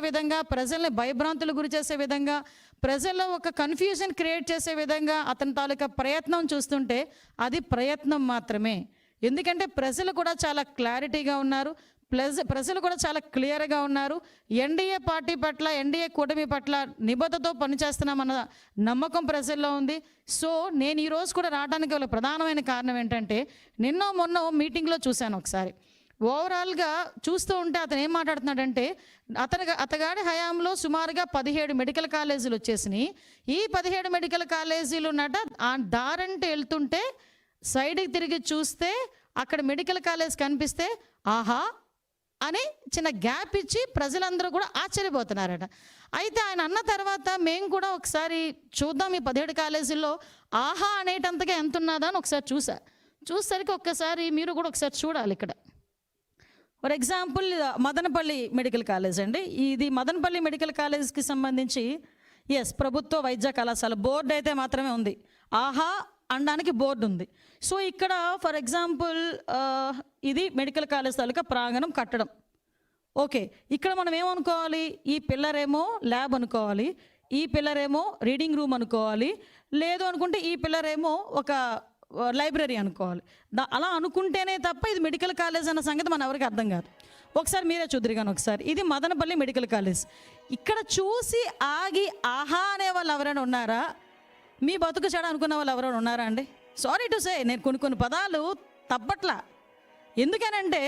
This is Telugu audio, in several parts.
విధంగా, ప్రజల్ని భయభ్రాంతులకు గురి చేసే విధంగా, ప్రజల్లో ఒక కన్ఫ్యూజన్ క్రియేట్ చేసే విధంగా అతని తాలూకా ప్రయత్నం చూస్తుంటే అది ప్రయత్నం మాత్రమే. ఎందుకంటే ప్రజలు కూడా చాలా క్లారిటీగా ఉన్నారు, ప్రజలు కూడా చాలా క్లియర్గా ఉన్నారు. ఎన్డీఏ పార్టీ పట్ల, ఎన్డీఏ కూటమి పట్ల నిబద్ధతతో పనిచేస్తున్నామన్న నమ్మకం ప్రజల్లో ఉంది. సో నేను ఈరోజు కూడా రావడానికి గల ప్రధానమైన కారణం ఏంటంటే, మొన్న మీటింగ్లో చూశాను ఒకసారి. ఓవరాల్గా చూస్తూ ఉంటే అతను ఏం మాట్లాడుతున్నాడంటే, అతగాడి హయాంలో సుమారుగా 17 మెడికల్ కాలేజీలు వచ్చేసినాయి. ఈ 17 మెడికల్ కాలేజీలు ఉన్నట ఆ దారంటే వెళ్తుంటే సైడ్కి తిరిగి చూస్తే అక్కడ మెడికల్ కాలేజ్ కనిపిస్తే ఆహా అని చిన్న గ్యాప్ ఇచ్చి ప్రజలందరూ కూడా ఆశ్చర్యపోతున్నారట. అయితే ఆయన అన్న తర్వాత మేము కూడా ఒకసారి చూద్దాం ఈ 17 కాలేజీల్లో ఆహా అనేటంతగా ఎంత ఉన్నదా అని ఒకసారి చూసేసరికి ఒక్కసారి మీరు కూడా ఒకసారి చూడాలి. ఇక్కడ for example Madanapalle medical college అండి. ఇది మదనపల్లి మెడికల్ కాలేజ్కి సంబంధించి ప్రభుత్వ వైద్య కళాశాల బోర్డు అయితే మాత్రమే ఉంది, ఆహా అనడానికి బోర్డు ఉంది. సో ఇక్కడ ఫర్ ఎగ్జాంపుల్ ఇది మెడికల్ కాలేజ్ తాలూకా ప్రాంగణం కట్టడం. ఓకే, ఇక్కడ మనం ఏమనుకోవాలి, ఈ పిల్లర్ ఏమో ల్యాబ్ అనుకోవాలి, ఈ పిల్లర్ ఏమో రీడింగ్ రూమ్ అనుకోవాలి, లేదు అనుకుంటే ఈ పిల్లర్ ఏమో ఒక లైబ్రరీ అనుకోవాలి. అలా అనుకుంటేనే తప్ప ఇది మెడికల్ కాలేజ్ అన్న సంగతి మన ఎవరికి అర్థం కాదు. ఒకసారి మీరే చూద్దరుగాను. ఒకసారి ఇది మదనపల్లి మెడికల్ కాలేజ్. ఇక్కడ చూసి ఆగి ఆహా అనే వాళ్ళు ఎవరైనా ఉన్నారా? మీ బతుకు చెడ అనుకున్న వాళ్ళు ఎవరైనా ఉన్నారా అండి? సారీ టు సే, నేను కొన్ని పదాలు తప్పట్లా. ఎందుకనంటే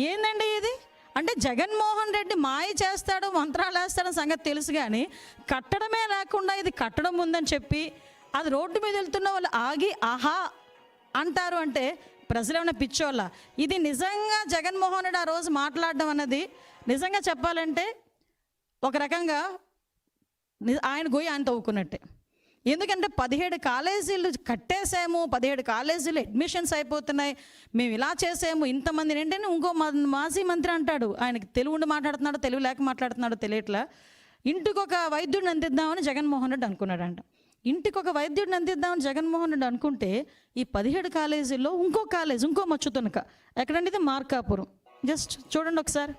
ఏందండి ఇది అంటే, జగన్మోహన్ రెడ్డి మాయ చేస్తాడు, మంత్రాలు వేస్తాడని సంగతి తెలుసు, కానీ కట్టడమే లేకుండా ఇది కట్టడం ఉందని చెప్పి అది రోడ్డు మీద వెళ్తున్న వాళ్ళు ఆగి ఆహా అంటారు అంటే ప్రజలు ఏమైనా పిచ్చోళ్ళ? ఇది నిజంగా జగన్మోహన్ రెడ్డి ఆ రోజు మాట్లాడడం అన్నది నిజంగా చెప్పాలంటే ఒక రకంగా ఆయన గొయ్యి ఆయన తవ్వుకున్నట్టే. ఎందుకంటే 17 కాలేజీలు కట్టేసాము, 17 కాలేజీలు అడ్మిషన్స్ అయిపోతున్నాయి, మేము ఇలా చేసాము, ఇంతమంది ఏంటంటే ఇంకో మాజీ మంత్రి అంటాడు, ఆయనకి తెలుగు ఉండి మాట్లాడుతున్నాడు, తెలుగు లేక మాట్లాడుతున్నాడు తెలియట్లా, ఇంటికి ఒక వైద్యుడిని అందిద్దామని జగన్మోహన్ రెడ్డి అనుకున్నాడంట. ఇంటికి ఒక వైద్యుడిని అందిద్దామని జగన్మోహన్ రెడ్డి అనుకుంటే ఈ 17 కాలేజీల్లో ఇంకో కాలేజ్, ఇంకో మచ్చుతునక ఎక్కడంటే ఇది మార్కాపురం. జస్ట్ చూడండి ఒకసారి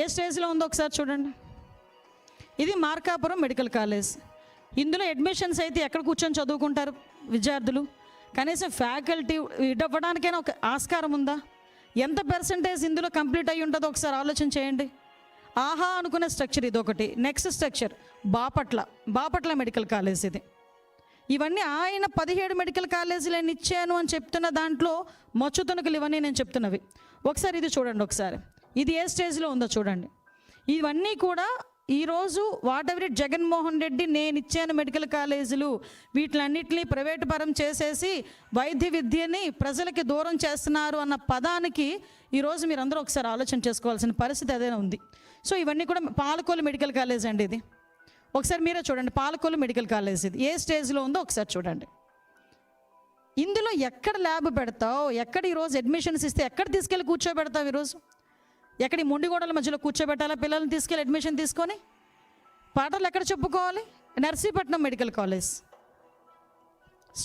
ఏ స్టేజ్లో ఉందో ఒకసారి చూడండి. ఇది మార్కాపురం మెడికల్ కాలేజ్. ఇందులో అడ్మిషన్స్ అయితే ఎక్కడ కూర్చొని చదువుకుంటారు విద్యార్థులు? కనీసం ఫ్యాకల్టీ ఇవ్వడానికైనా ఒక ఆస్కారం ఉందా? ఎంత పర్సంటేజ్ ఇందులో కంప్లీట్ అయ్యి ఉంటుందో ఒకసారి ఆలోచన చేయండి. ఆహా అనుకునే స్ట్రక్చర్ ఇది ఒకటి. Next structure Bapatla medical college. ఇది ఇవన్నీ ఆయన 17 మెడికల్ కాలేజీలను ఇచ్చాను అని చెప్తున్న దాంట్లో మచ్చుతునకలు ఇవన్నీ నేను చెప్తున్నవి. ఒకసారి ఇది చూడండి, ఒకసారి ఇది ఏ స్టేజ్లో ఉందో చూడండి. ఇవన్నీ కూడా ఈరోజు what ever it Jaganmohan Reddy నేను ఇచ్చాను మెడికల్ కాలేజీలు, వీటిలన్నింటినీ ప్రైవేటు పరం చేసేసి వైద్య విద్యని ప్రజలకి దూరం చేస్తున్నారు అన్న పదానికి ఈరోజు మీరందరూ ఒకసారి ఆలోచన చేసుకోవాల్సిన పరిస్థితి అదే ఉంది. సో ఇవన్నీ కూడా పాలకొల్లు మెడికల్ కాలేజ్ అండి. ఇది ఒకసారి మీరే చూడండి, పాలకొల్లు మెడికల్ కాలేజ్ ఇది ఏ స్టేజ్లో ఉందో ఒకసారి చూడండి. ఇందులో ఎక్కడ ల్యాబ్ పెడతావు, ఎక్కడ ఈరోజు అడ్మిషన్స్ ఇస్తే ఎక్కడ తీసుకెళ్ళి కూర్చోబెడతావు? ఈరోజు ఎక్కడ ఈ మొండిగోడల మధ్యలో కూర్చోబెట్టాలా పిల్లల్ని తీసుకెళ్ళి అడ్మిషన్ తీసుకొని? పాటలు ఎక్కడ చెప్పుకోవాలి? నర్సీపట్నం మెడికల్ కాలేజ్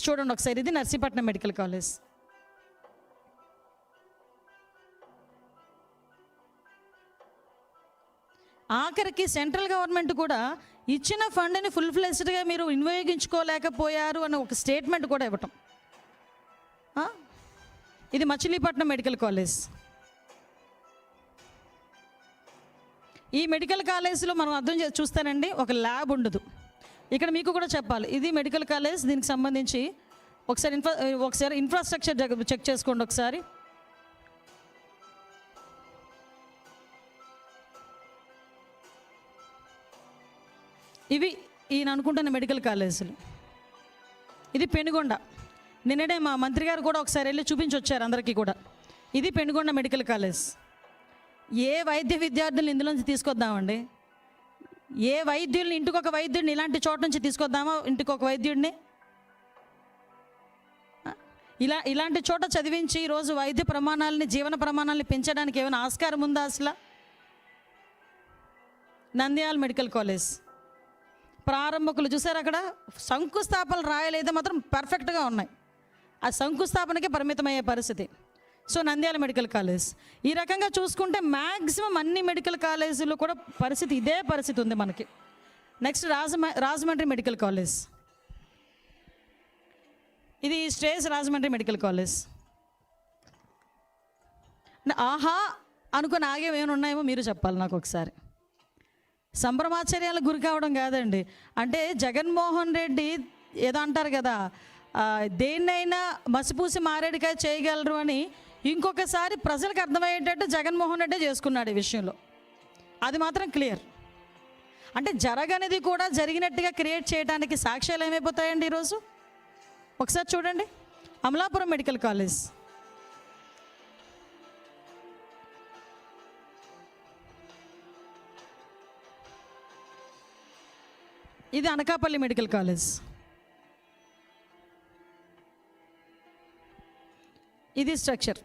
చూడండి ఒకసారి, ఇది నర్సీపట్నం మెడికల్ కాలేజ్. ఆఖరికి సెంట్రల్ గవర్నమెంట్ కూడా ఇచ్చిన ఫండ్ని ఫుల్ ఫ్లెజ్డ్గా మీరు వినియోగించుకోలేకపోయారు అన్న ఒక స్టేట్మెంట్ కూడా ఇవ్వటం. ఇది మచిలీపట్నం మెడికల్ కాలేజ్. ఈ మెడికల్ కాలేజీలో మనం అర్థం చూస్తానండి, ఒక ల్యాబ్ ఉండదు. ఇక్కడ మీకు కూడా చెప్పాలి, ఇది మెడికల్ కాలేజ్, దీనికి సంబంధించి ఒకసారి ఇన్ఫ్రాస్ట్రక్చర్ చెక్ చేసుకోండి ఒకసారి. ఇవి ఈయన అనుకుంటున్న మెడికల్ కాలేజీలు. ఇది పెనుగొండ. నిన్ననే మా మంత్రి గారు కూడా ఒకసారి వెళ్ళి చూపించి వచ్చారు అందరికీ కూడా. ఇది పెనుగొండ మెడికల్ కాలేజ్. ఏ వైద్య విద్యార్థులను ఇందులోంచి తీసుకొద్దామండి? ఏ వైద్యుల్ని, ఇంటికి ఒక వైద్యుడిని ఇలాంటి చోట నుంచి తీసుకొద్దామా? ఇంటికి ఒక వైద్యుడిని ఇలాంటి చోట చదివించి ఈరోజు వైద్య ప్రమాణాలని, జీవన ప్రమాణాలని పెంచడానికి ఏమైనా ఆస్కారం ఉందా అసలు? నంద్యాల మెడికల్ కాలేజ్ ప్రారంభకులు చూసారు, అక్కడ శంకుస్థాపనలు రాయలేదు మాత్రం పర్ఫెక్ట్గా ఉన్నాయి. ఆ శంకుస్థాపనకే పరిమితమయ్యే పరిస్థితి. So Nandyal medical college. ఈ రకంగా చూసుకుంటే మ్యాక్సిమం అన్ని మెడికల్ కాలేజీలో కూడా పరిస్థితి ఇదే పరిస్థితి ఉంది మనకి. Next Rajahmundry medical college. ఇది స్టేజ్ రాజమండ్రి మెడికల్ కాలేజ్. ఆహా అనుకుని ఆగేమేమి ఉన్నాయేమో మీరు చెప్పాలి నాకు ఒకసారి. సంభ్రమాచర్యాలకు గురి కావడం కాదండి. అంటే జగన్మోహన్ రెడ్డి ఏదో అంటారు కదా, దేన్నైనా మసిపూసి మారేడుకాయ చేయగలరు అని ఇంకొకసారి ప్రజలకు అర్థమయ్యేటట్టు జగన్మోహన్ రెడ్డి చేసుకున్నాడు ఈ విషయంలో. అది మాత్రం క్లియర్. అంటే జరగనిది కూడా జరిగినట్టుగా క్రియేట్ చేయడానికి సాక్ష్యాలు ఏమైపోతాయండి ఈరోజు? ఒకసారి చూడండి. Amalapuram medical college. ఇది అనకాపల్లి మెడికల్ కాలేజ్. ఇది స్ట్రక్చర్.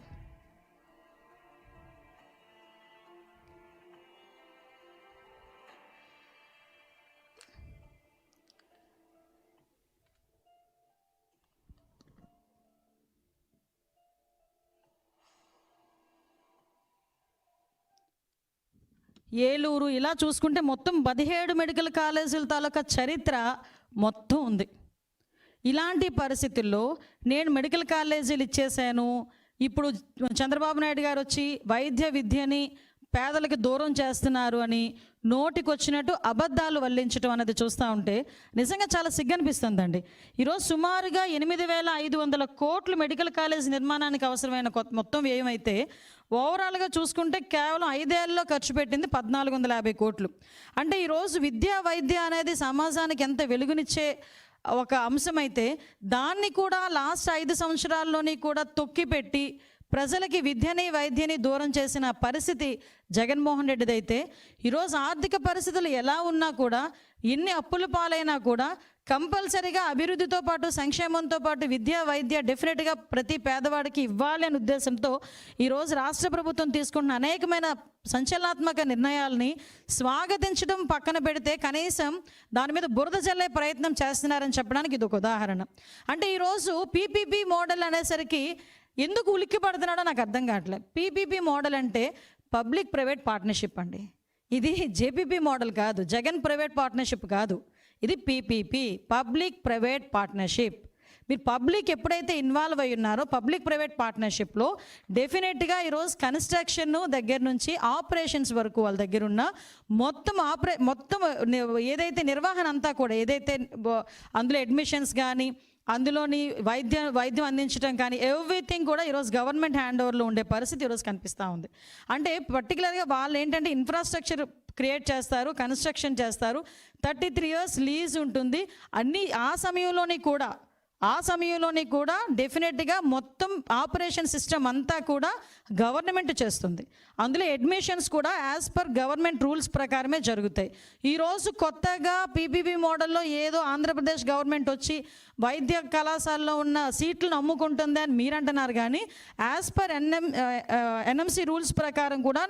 ఏలూరు. ఇలా చూసుకుంటే మొత్తం 17 మెడికల్ కాలేజీల తాలూకా చరిత్ర మొత్తం ఉంది. ఇలాంటి పరిస్థితుల్లో నేను మెడికల్ కాలేజీలు ఇచ్చేసాను, ఇప్పుడు చంద్రబాబు నాయుడు గారు వచ్చి వైద్య విద్యని పేదలకు దూరం చేస్తున్నారు అని నోటికొచ్చినట్టు అబద్ధాలు వల్లించడం అనేది చూస్తూ ఉంటే నిజంగా చాలా సిగ్గనిపిస్తుందండి. ఈరోజు సుమారుగా 8,500 కోట్లు మెడికల్ కాలేజ్ నిర్మాణానికి అవసరమైన మొత్తం వ్యయం అయితే ఓవరాల్గా చూసుకుంటే కేవలం 5 ఏళ్లలో ఖర్చు పెట్టింది 1,450 కోట్లు. అంటే ఈరోజు విద్యా వైద్య అనేది సమాజానికి ఎంత వెలుగునిచ్చే ఒక అంశం అయితే దాన్ని కూడా లాస్ట్ 5 సంవత్సరాల్లోని కూడా తొక్కిపెట్టి ప్రజలకి విద్యని వైద్యని దూరం చేసిన పరిస్థితి జగన్మోహన్ రెడ్డిది అయితే ఈరోజు ఆర్థిక పరిస్థితులు ఎలా ఉన్నా కూడా, ఎన్ని అప్పుల పాలైనా కూడా కంపల్సరీగా అభివృద్ధితో పాటు సంక్షేమంతో పాటు విద్య వైద్య డెఫినెట్గా ప్రతి పేదవాడికి ఇవ్వాలి అనే ఉద్దేశంతో ఈరోజు రాష్ట్ర ప్రభుత్వం తీసుకున్న అనేకమైన సంచలనాత్మక నిర్ణయాలని స్వాగతించడం పక్కన పెడితే కనీసం దాని మీద బురద జల్లే ప్రయత్నం చేస్తున్నారని చెప్పడానికి ఇది ఒక ఉదాహరణ. అంటే ఈరోజు పీపీపీ మోడల్ అనేసరికి ఎందుకు ఉలిక్కి పడుతున్నాడో నాకు అర్థం కావట్లేదు. పీపీపీ మోడల్ అంటే పబ్లిక్ ప్రైవేట్ పార్ట్నర్షిప్ అండి. ఇది జేపీపీ మోడల్ కాదు, జగన్ ప్రైవేట్ పార్ట్నర్షిప్ కాదు, ఇది పీపీపీ, పబ్లిక్ ప్రైవేట్ పార్ట్నర్షిప్. మీరు పబ్లిక్ ఎప్పుడైతే ఇన్వాల్వ్ అయి ఉన్నారో పబ్లిక్ ప్రైవేట్ పార్ట్నర్షిప్లో డెఫినెట్గా ఈరోజు కన్స్ట్రక్షన్ దగ్గర నుంచి ఆపరేషన్స్ వరకు వాళ్ళ దగ్గర ఉన్న మొత్తం ఏదైతే నిర్వహణ అంతా కూడా, ఏదైతే అందులో అడ్మిషన్స్ కానీ అందులోని వైద్యం అందించడం కానీ ఎవ్రీథింగ్ కూడా ఈరోజు గవర్నమెంట్ హ్యాండ్ ఓవర్లో ఉండే పరిస్థితి ఈరోజు కనిపిస్తూ ఉంది. అంటే పర్టికులర్గా వాళ్ళు ఏంటంటే ఇన్ఫ్రాస్ట్రక్చర్ క్రియేట్ చేస్తారు, కన్స్ట్రక్షన్ చేస్తారు, 33 years లీజ్ ఉంటుంది. అన్నీ ఆ సమయంలోని కూడా డెఫినెట్గా మొత్తం ఆపరేషన్ సిస్టమ్ అంతా కూడా గవర్నమెంట్ చేస్తుంది. అందులో అడ్మిషన్స్ కూడా యాజ్ పర్ గవర్నమెంట్ రూల్స్ ప్రకారమే జరుగుతాయి. ఈరోజు కొత్తగా పీపీపీ మోడల్లో ఏదో ఆంధ్రప్రదేశ్ గవర్నమెంట్ వచ్చి వైద్య కళాశాలలో ఉన్న సీట్లను అమ్ముకుంటుంది అని మీరు అంటున్నారు, కానీ యాజ్ పర్ ఎన్ఎంసి రూల్స్ ప్రకారం కూడా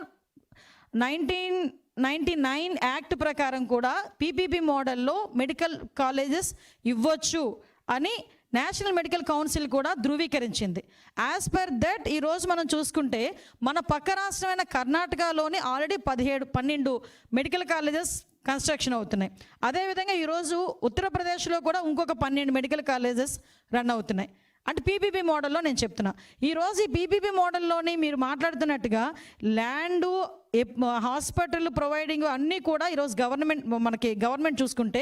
1999 యాక్ట్ ప్రకారం కూడా పీపీపీ మోడల్లో మెడికల్ కాలేజెస్ ఇవ్వచ్చు అని నేషనల్ మెడికల్ కౌన్సిల్ కూడా ధృవీకరించింది. యాజ్ పర్ దట్ ఈరోజు మనం చూసుకుంటే మన పక్క రాష్ట్రమైన కర్ణాటకలోని ఆల్రెడీ 12 మెడికల్ కాలేజెస్ కన్స్ట్రక్షన్ అవుతున్నాయి. అదేవిధంగా ఈరోజు ఉత్తరప్రదేశ్లో కూడా ఇంకొక 12 మెడికల్ కాలేజెస్ రన్ అవుతున్నాయి. అంటే పీపీపీ మోడల్లో నేను చెప్తున్నా. ఈరోజు ఈ పీపీపీ మోడల్లోని మీరు మాట్లాడుతున్నట్టుగా ల్యాండు, హాస్పిటల్ ప్రొవైడింగ్ అన్నీ కూడా ఈరోజు గవర్నమెంట్ చూసుకుంటే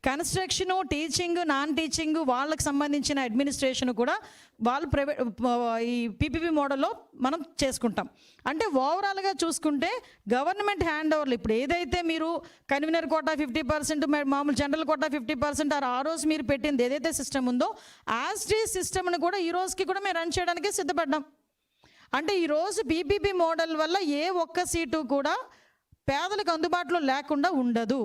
కన్స్ట్రక్షను, టీచింగ్, నాన్ టీచింగ్ వాళ్ళకి సంబంధించిన అడ్మినిస్ట్రేషన్ కూడా వాళ్ళు ఈ పీపీపీ మోడల్లో మనం చేసుకుంటాం. అంటే ఓవరాల్గా చూసుకుంటే గవర్నమెంట్ హ్యాండ్ ఓవర్లు ఇప్పుడు ఏదైతే మీరు కన్వీనర్ కోటా 50%, మామూలు జనరల్ కోటా 50% ఆ రోజు మీరు పెట్టింది ఏదైతే సిస్టమ్ ఉందో యాజ్ టీ సిస్టమ్ని కూడా ఈ రోజుకి కూడా మేము రన్ చేయడానికి సిద్ధపడ్డాం. అంటే ఈరోజు పీపీపీ మోడల్ వల్ల ఏ ఒక్క సీటు కూడా పేదలకు అందుబాటులో లేకుండా ఉండదు.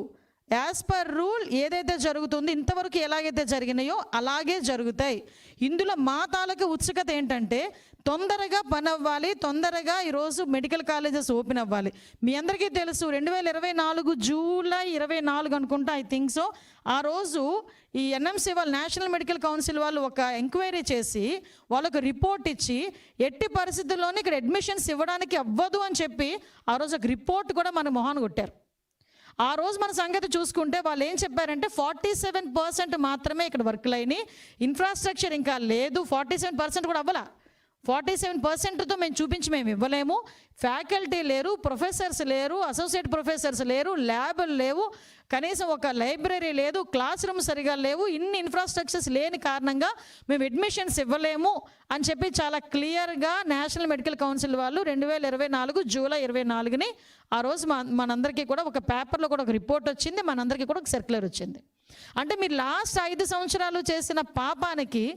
యాజ్ పర్ రూల్ ఏదైతే జరుగుతుందో ఇంతవరకు ఎలాగైతే జరిగినాయో అలాగే జరుగుతాయి. ఇందులో మా తాలూకా ఉత్సుకత ఏంటంటే తొందరగా పని అవ్వాలి, తొందరగా ఈరోజు మెడికల్ కాలేజెస్ ఓపెన్ అవ్వాలి. మీ అందరికీ తెలుసు 2024 జూలై 24 అనుకుంటా, ఐ థింక్ సో, ఆ రోజు ఈ ఎన్ఎంసీ వాళ్ళు, నేషనల్ మెడికల్ కౌన్సిల్ వాళ్ళు ఒక ఎంక్వైరీ చేసి వాళ్ళకు రిపోర్ట్ ఇచ్చి ఎట్టి పరిస్థితుల్లోనే ఇక్కడ అడ్మిషన్స్ ఇవ్వడానికి అవ్వదు అని చెప్పి ఆ రోజు ఒక రిపోర్ట్ కూడా మన మొహాన్ని కొట్టారు. ఆ రోజు మన సంగతి చూసుకుంటే వాళ్ళు ఏం చెప్పారంటే 47% మాత్రమే ఇక్కడ వర్క్లు అయినాయి, ఇన్ఫ్రాస్ట్రక్చర్ ఇంకా లేదు. 47% కూడా అవ్వాల. 47%తో మేము ఇవ్వలేము. ఫ్యాకల్టీ లేరు, ప్రొఫెసర్స్ లేరు, అసోసియేట్ ప్రొఫెసర్స్ లేరు, ల్యాబులు లేవు, కనీసం ఒక లైబ్రరీ లేదు, క్లాస్ రూమ్ సరిగా లేవు. ఇన్ని ఇన్ఫ్రాస్ట్రక్చర్స్ లేని కారణంగా మేము అడ్మిషన్స్ ఇవ్వలేము అని చెప్పి చాలా క్లియర్గా నేషనల్ మెడికల్ కౌన్సిల్ వాళ్ళు 2024 జూలై 24ని ఆ రోజు మనందరికీ కూడా ఒక పేపర్లో కూడా ఒక రిపోర్ట్ వచ్చింది, మనందరికీ కూడా ఒక సర్క్యులర్ వచ్చింది. అంటే మీరు లాస్ట్ 5 సంవత్సరాలు చేసిన పాపానికి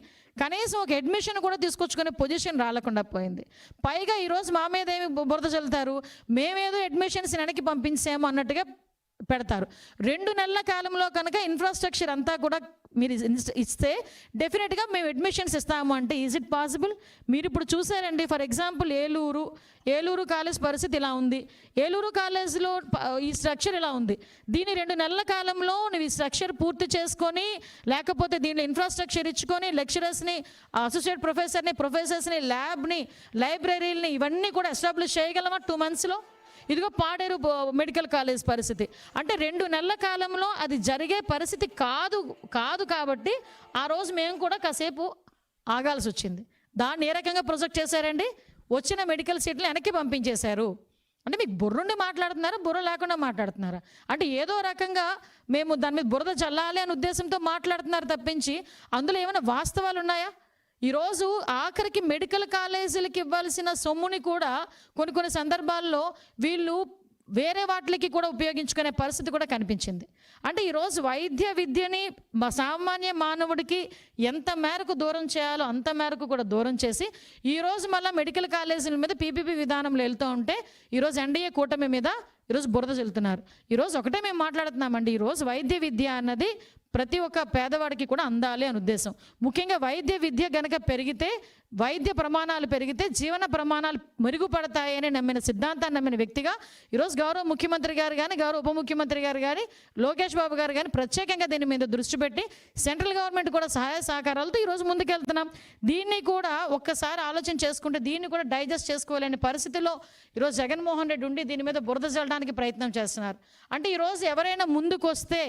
కనీసం ఒక అడ్మిషన్ కూడా తీసుకొచ్చుకునే పొజిషన్ రాలేకుండా పోయింది. పైగా ఈరోజు మా మీద ఏమి బురద చల్లుతారు, మేమేదో అడ్మిషన్స్ వెనక్కి పంపించాము అన్నట్టుగా పెడతారు. 2 నెలల కాలంలో కనుక ఇన్ఫ్రాస్ట్రక్చర్ అంతా కూడా మీరు ఇస్తే డెఫినెట్గా మేము అడ్మిషన్స్ ఇస్తాము అంటే ఈజ్ ఇట్ పాసిబుల్? మీరు ఇప్పుడు చూసారండి, ఫర్ ఎగ్జాంపుల్ ఏలూరు కాలేజ్ పరిస్థితి ఇలా ఉంది. ఏలూరు కాలేజ్లో ఈ స్ట్రక్చర్ ఇలా ఉంది. దీని 2 నెలల కాలంలో నువ్వు ఈ స్ట్రక్చర్ పూర్తి చేసుకొని, లేకపోతే దీనిలో ఇన్ఫ్రాస్ట్రక్చర్ ఇచ్చుకొని, లెక్చరర్స్ని, అసోసియేట్ ప్రొఫెసర్స్ని, ల్యాబ్ని, లైబ్రరీలని ఇవన్నీ కూడా ఎస్టాబ్లిష్ చేయగలమా 2 మంత్స్లో? ఇదిగో పాడేరు మెడికల్ కాలేజ్ పరిస్థితి అంటే 2 నెలల కాలంలో అది జరిగే పరిస్థితి కాదు కాబట్టి ఆ రోజు మేము కూడా కాసేపు ఆగాల్సి వచ్చింది. దాన్ని ఏ రకంగా ప్రొజెక్ట్ చేశారండి? వచ్చిన మెడికల్ సీట్లు వెనక్కి పంపించేశారు. అంటే మీకు బుర్రుండి మాట్లాడుతున్నారా, బుర్ర లేకుండా మాట్లాడుతున్నారా? అంటే ఏదో రకంగా మేము దాని మీద బురద చల్లాలి అనే ఉద్దేశంతో మాట్లాడుతున్నారు తప్పించి అందులో ఏమైనా వాస్తవాలు ఉన్నాయా? ఈరోజు ఆఖరికి మెడికల్ కాలేజీలకి ఇవ్వాల్సిన సొమ్ముని కూడా కొన్ని సందర్భాల్లో వీళ్ళు వేరే వాటికి కూడా ఉపయోగించుకునే పరిస్థితి కూడా కనిపించింది. అంటే ఈరోజు వైద్య విద్యని సామాన్య మానవుడికి ఎంత మేరకు దూరం చేయాలో అంత మేరకు కూడా దూరం చేసి ఈరోజు మళ్ళీ మెడికల్ కాలేజీల మీద పీపీపీ విధానంలో వెళ్తూ ఉంటే ఈరోజు ఎన్డీఏ కూటమి మీద ఈరోజు బురద చెల్లుతున్నారు. ఈరోజు ఒకటే మేము మాట్లాడుతున్నామండి, ఈరోజు వైద్య విద్య అన్నది ప్రతి ఒక్క పేదవాడికి కూడా అందాలి అని ఉద్దేశం. ముఖ్యంగా వైద్య విద్య గనక పెరిగితే, వైద్య ప్రమాణాలు పెరిగితే జీవన ప్రమాణాలు మెరుగుపడతాయని నమ్మిన సిద్ధాంతాన్ని నమ్మిన వ్యక్తిగా ఈరోజు గౌరవ ముఖ్యమంత్రి గారు కానీ, గౌరవ ఉప ముఖ్యమంత్రి గారు కానీ, లోకేష్ బాబు గారు కానీ ప్రత్యేకంగా దీని మీద దృష్టి పెట్టి సెంట్రల్ గవర్నమెంట్ కూడా సహాయ సహకారాలతో ఈరోజు ముందుకెళ్తున్నాం. దీన్ని కూడా ఒక్కసారి ఆలోచన చేసుకుంటే దీన్ని కూడా డైజెస్ట్ చేసుకోవాలనే పరిస్థితిలో ఈరోజు జగన్మోహన్ రెడ్డి ఉండి దీని మీద బురద చల్లడానికి ప్రయత్నం చేస్తున్నారు. అంటే ఈరోజు ఎవరైనా ముందుకు వస్తే,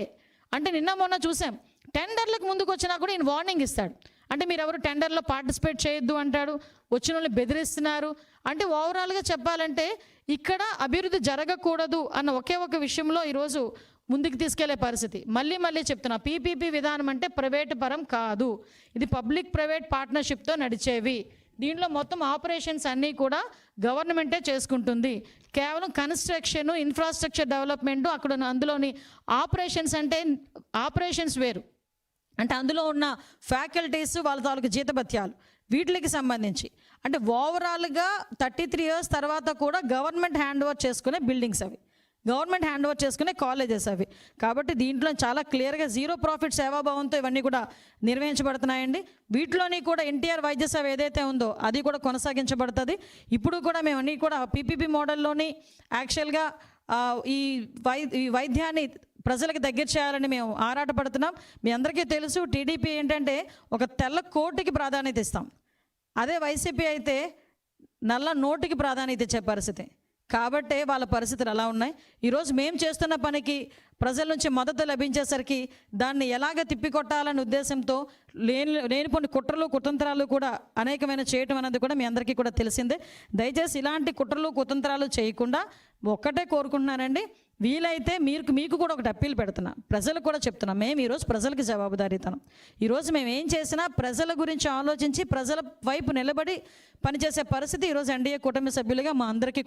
అంటే నిన్న మొన్న చూసాం, టెండర్లకు ముందుకు వచ్చినా కూడా ఈయన వార్నింగ్ ఇస్తాడు. అంటే మీరు ఎవరు టెండర్లో పార్టిసిపేట్ చేయొద్దు అంటాడు, వచ్చిన వాళ్ళని బెదిరిస్తున్నారు. అంటే ఓవరాల్గా చెప్పాలంటే ఇక్కడ అభివృద్ధి జరగకూడదు అన్న ఒకే ఒక విషయంలో ఈరోజు ముందుకు తీసుకెళ్లే పరిస్థితి. మళ్ళీ చెప్తున్నా, పీపీపీ విధానం అంటే ప్రైవేటు పరం కాదు, ఇది పబ్లిక్ ప్రైవేట్ పార్ట్నర్షిప్తో నడిచేవి. దీంట్లో మొత్తం ఆపరేషన్స్ అన్నీ కూడా గవర్నమెంటే చేసుకుంటుంది. కేవలం కన్స్ట్రక్షన్, ఇన్ఫ్రాస్ట్రక్చర్ డెవలప్మెంట్, అక్కడ అందులోని ఆపరేషన్స్ అంటే ఆపరేషన్స్ వేరు. అంటే అందులో ఉన్న ఫ్యాకల్టీస్, వాళ్ళ తాలూకు జీతభత్యాలు, వీటికి సంబంధించి అంటే ఓవరాల్గా 33 years తర్వాత కూడా గవర్నమెంట్ హ్యాండ్ ఓవర్ చేసుకునే బిల్డింగ్స్ అవి, గవర్నమెంట్ హ్యాండ్ ఓవర్ చేసుకునే కాలేజెస్ అవి. కాబట్టి దీంట్లో చాలా క్లియర్గా 0 ప్రాఫిట్ సేవాభావంతో ఇవన్నీ కూడా నిర్వహించబడుతున్నాయండి. వీటిలోని కూడా ఎన్టీఆర్ వైద్య సేవ ఏదైతే ఉందో అది కూడా కొనసాగించబడుతుంది. ఇప్పుడు కూడా మేము అన్నీ కూడా పీపీపీ మోడల్లోని యాక్చువల్గా ఈ వైద్యాన్ని ప్రజలకు దగ్గర చేయాలని మేము ఆరాటపడుతున్నాం. మీ అందరికీ తెలుసు, టీడీపీ ఏంటంటే ఒక తెల్ల కోటికి ప్రాధాన్యత ఇస్తాం, అదే వైసీపీ అయితే నల్ల నోటికి ప్రాధాన్యత ఇచ్చే పరిస్థితి. కాబట్టే వాళ్ళ పరిస్థితులు అలా ఉన్నాయి. ఈరోజు మేము చేస్తున్న పనికి ప్రజల నుంచి మద్దతు లభించేసరికి దాన్ని ఎలాగ తిప్పికొట్టాలనే ఉద్దేశంతో లేని కొన్ని కుట్రలు కుతంత్రాలు కూడా అనేకమైన చేయటం అనేది కూడా మీ అందరికీ కూడా తెలిసిందే. దయచేసి ఇలాంటి కుట్రలు కుతంత్రాలు చేయకుండా ఒక్కటే కోరుకుంటున్నానండి, వీలైతే మీకు కూడా ఒకటి అప్పీల్ పెడుతున్నా, ప్రజలకు కూడా చెప్తున్నా, మేము ఈరోజు ప్రజలకు జవాబుదారీతనం. ఈరోజు మేము ఏం చేసినా ప్రజల గురించి ఆలోచించి ప్రజల వైపు నిలబడి పనిచేసే పరిస్థితి ఈరోజు ఎన్డీఏ కూటమి సభ్యులుగా మా అందరికీ